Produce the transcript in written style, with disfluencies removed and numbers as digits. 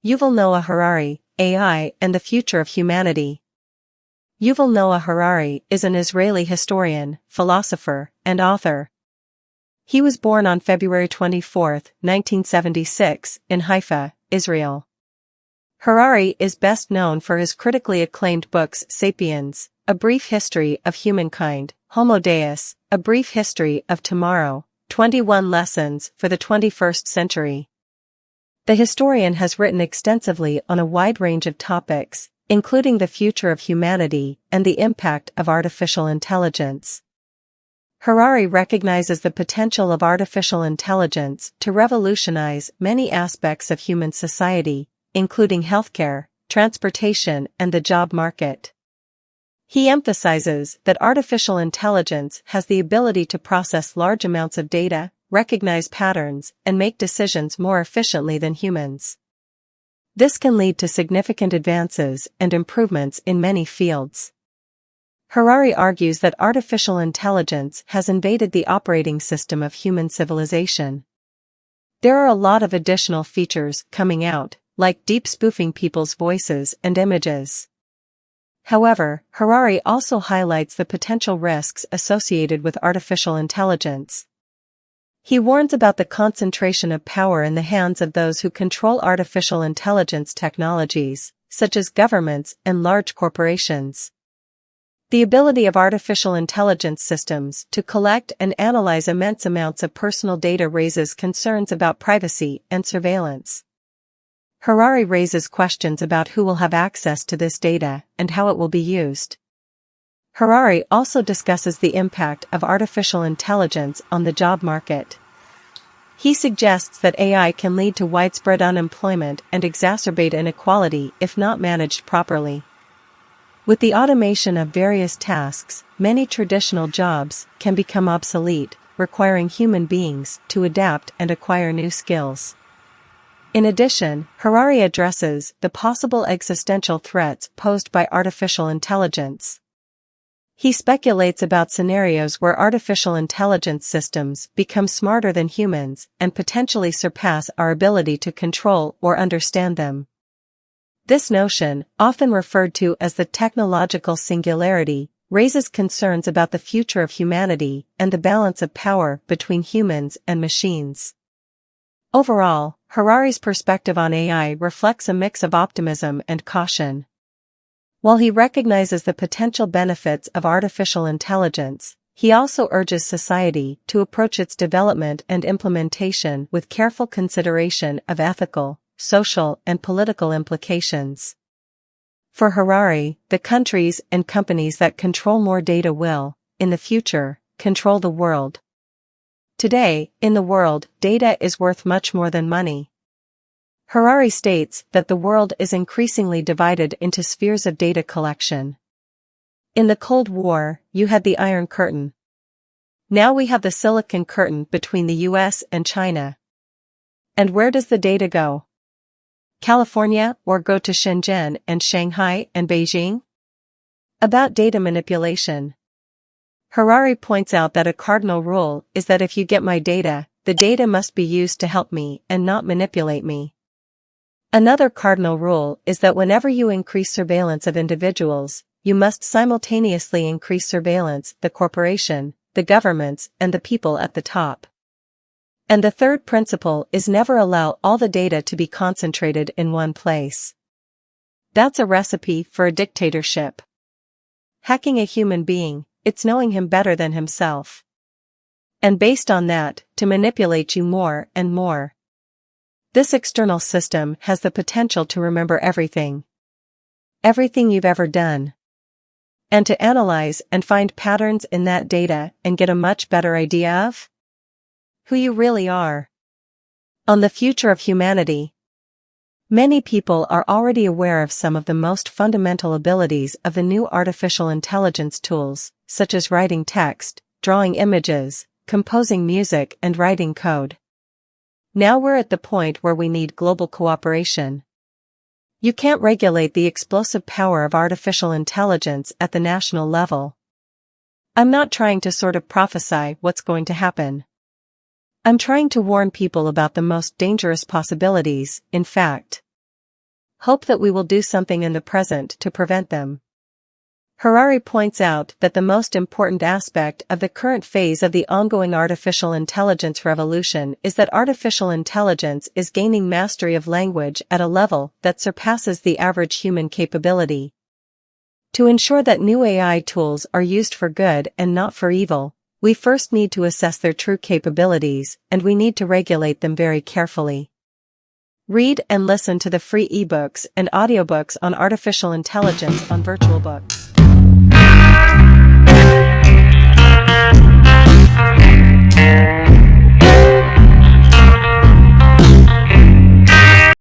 Yuval Noah Harari, AI and the Future of Humanity. Yuval Noah Harari is an Israeli historian, philosopher, and author. He was born on February 24, 1976, in Haifa, Israel. Harari is best known for his critically acclaimed books Sapiens, A Brief History of Humankind, Homo Deus, A Brief History of Tomorrow, 21 Lessons for the 21st Century. The historian has written extensively on a wide range of topics, including the future of humanity and the impact of artificial intelligence. Harari recognizes the potential of artificial intelligence to revolutionize many aspects of human society, including healthcare, transportation, and the job market. He emphasizes that artificial intelligence has the ability to process large amounts of data, recognize patterns, and make decisions more efficiently than humans. This can lead to significant advances and improvements in many fields. Harari argues that artificial intelligence has invaded the operating system of human civilization. There are a lot of additional features coming out, like deep spoofing people's voices and images. However, Harari also highlights the potential risks associated with artificial intelligence. He warns about the concentration of power in the hands of those who control artificial intelligence technologies, such as governments and large corporations. The ability of artificial intelligence systems to collect and analyze immense amounts of personal data raises concerns about privacy and surveillance. Harari raises questions about who will have access to this data and how it will be used. Harari also discusses the impact of artificial intelligence on the job market. He suggests that AI can lead to widespread unemployment and exacerbate inequality if not managed properly. With the automation of various tasks, many traditional jobs can become obsolete, requiring human beings to adapt and acquire new skills. In addition, Harari addresses the possible existential threats posed by artificial intelligence. He speculates about scenarios where artificial intelligence systems become smarter than humans and potentially surpass our ability to control or understand them. This notion, often referred to as the technological singularity, raises concerns about the future of humanity and the balance of power between humans and machines. Overall, Harari's perspective on AI reflects a mix of optimism and caution. While he recognizes the potential benefits of artificial intelligence, he also urges society to approach its development and implementation with careful consideration of ethical, social, and political implications. For Harari, the countries and companies that control more data will, in the future, control the world. Today, in the world, data is worth much more than money. Harari states that the world is increasingly divided into spheres of data collection. In the Cold War, you had the Iron Curtain. Now we have the Silicon Curtain between the US and China. And where does the data go? California, or go to Shenzhen and Shanghai and Beijing? About data manipulation. Harari points out that a cardinal rule is that if you get my data, the data must be used to help me and not manipulate me. Another cardinal rule is that whenever you increase surveillance of individuals, you must simultaneously increase surveillance, the corporation, the governments, and the people at the top. And the third principle is never allow all the data to be concentrated in one place. That's a recipe for a dictatorship. Hacking a human being, it's knowing him better than himself. And based on that, to manipulate you more and more. This external system has the potential to remember everything. Everything you've ever done. And to analyze and find patterns in that data and get a much better idea of who you really are. On the future of humanity. Many people are already aware of some of the most fundamental abilities of the new artificial intelligence tools, such as writing text, drawing images, composing music, and writing code. Now we're at the point where we need global cooperation. You can't regulate the explosive power of artificial intelligence at the national level. I'm not trying to sort of prophesy what's going to happen. I'm trying to warn people about the most dangerous possibilities, in fact. hope that we will do something in the present to prevent them. Harari points out that the most important aspect of the current phase of the ongoing artificial intelligence revolution is that artificial intelligence is gaining mastery of language at a level that surpasses the average human capability. To ensure that new AI tools are used for good and not for evil, we first need to assess their true capabilities, and we need to regulate them very carefully. Read and listen to the free ebooks and audiobooks on artificial intelligence on Virtual Books.